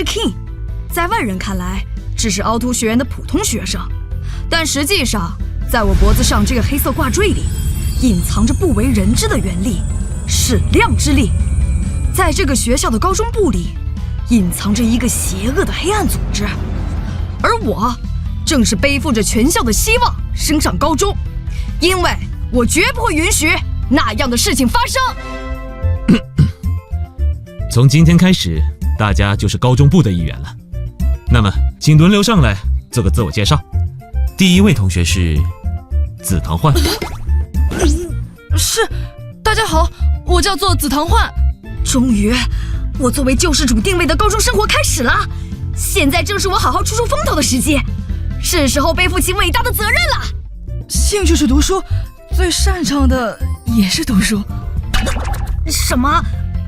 是 King， 在外人看来只是凹凸学院的普通学生，但实际上，在我脖子上这个黑色挂坠里，隐藏着不为人知的原力——矢量之力。在这个学校的高中部里，隐藏着一个邪恶的黑暗组织，而我正是背负着全校的希望升上高中，因为我绝不会允许那样的事情发生。从今天开始，大家就是高中部的一员了。那么，请轮流上来做个自我介绍。第一位同学是紫藤焕。是，大家好，我叫做紫藤焕。终于，我作为救世主定位的高中生活开始了。现在正是我好好出出风头的时机，是时候背负起伟大的责任了。兴趣是读书，最擅长的也是读书。什么？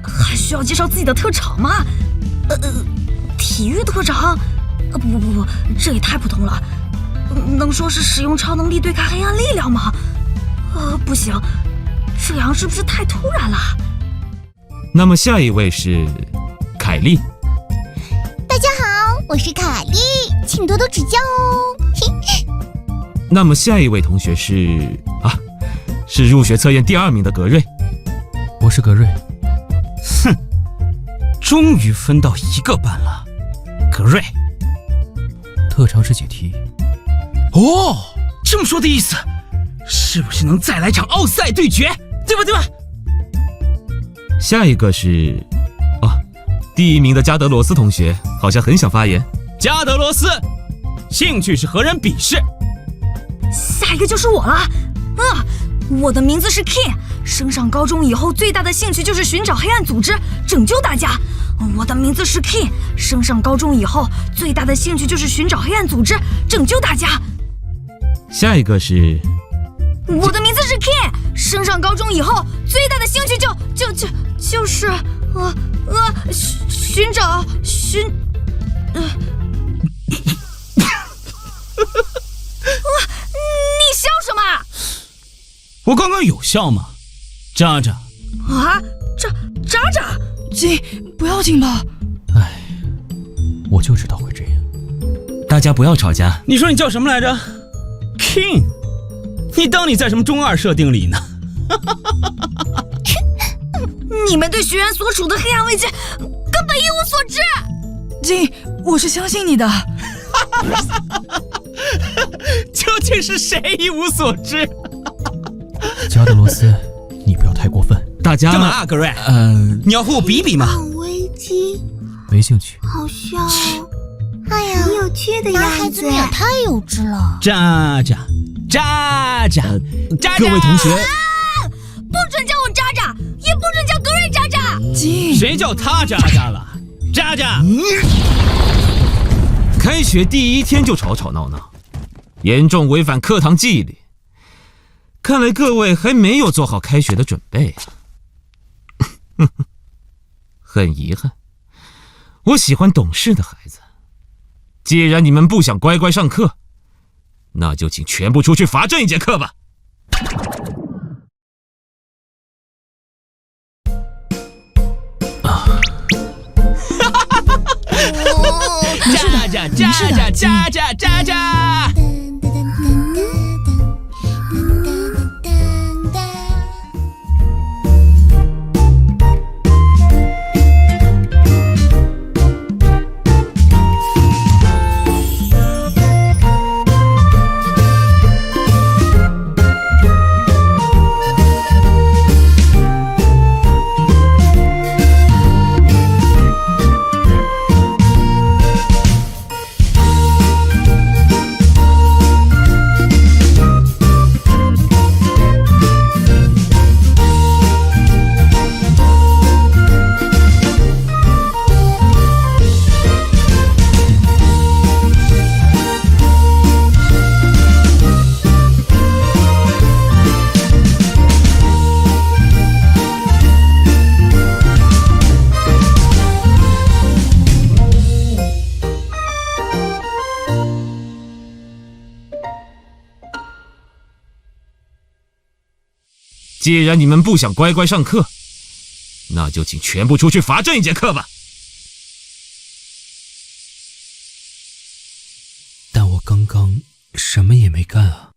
还需要介绍自己的特长吗？体育特长？不，这也太普通了。能说是使用超能力对抗黑暗力量吗？不行，这样是不是太突然了？那么下一位是凯莉。大家好，我是凯莉，请多多指教哦。那么下一位同学是入学测验第2名的格瑞。我是格瑞。哼，终于分到一个班了。格瑞，特长是解题。哦，这么说的意思，是不是能再来场奥赛对决？对吧？下一个是第1名的加德罗斯同学，好像很想发言。加德罗斯，兴趣是和人比试。下一个就是我了。我的名字是 King， 升上高中以后最大的兴趣就是寻找黑暗组织，拯救大家。我的名字是 King， 升上高中以后最大的兴趣就是寻找黑暗组织，拯救大家。下一个是我的名字是 King， 升上高中以后最大的兴趣就是你笑什么？我刚刚有笑吗？渣渣渣渣，金，不要紧吧？唉，我就知道会这样。大家不要吵架。你说你叫什么来着 ？King， 你当你在什么中二设定里呢？你们对学员所处的黑暗危机根本一无所知。金，我是相信你的。究竟是谁一无所知？加德罗斯，你不要太过分。大家干嘛啊，格瑞？你要和我比比吗？好危机，没兴趣。好笑哦。哎呀，很有趣的样子。那孩子们也太幼稚了。渣渣，各位同学，不准叫我渣渣，也不准叫格瑞渣渣。金，谁叫他渣渣了？渣渣，开学第1天就吵吵闹闹，严重违反课堂纪律。看来各位还没有做好开学的准备啊。很遗憾，我喜欢懂事的孩子。既然你们不想乖乖上课，那就请全部出去罚站1节课吧。渣。既然你们不想乖乖上课，那就请全部出去罚站1节课吧。刚什么也没干啊。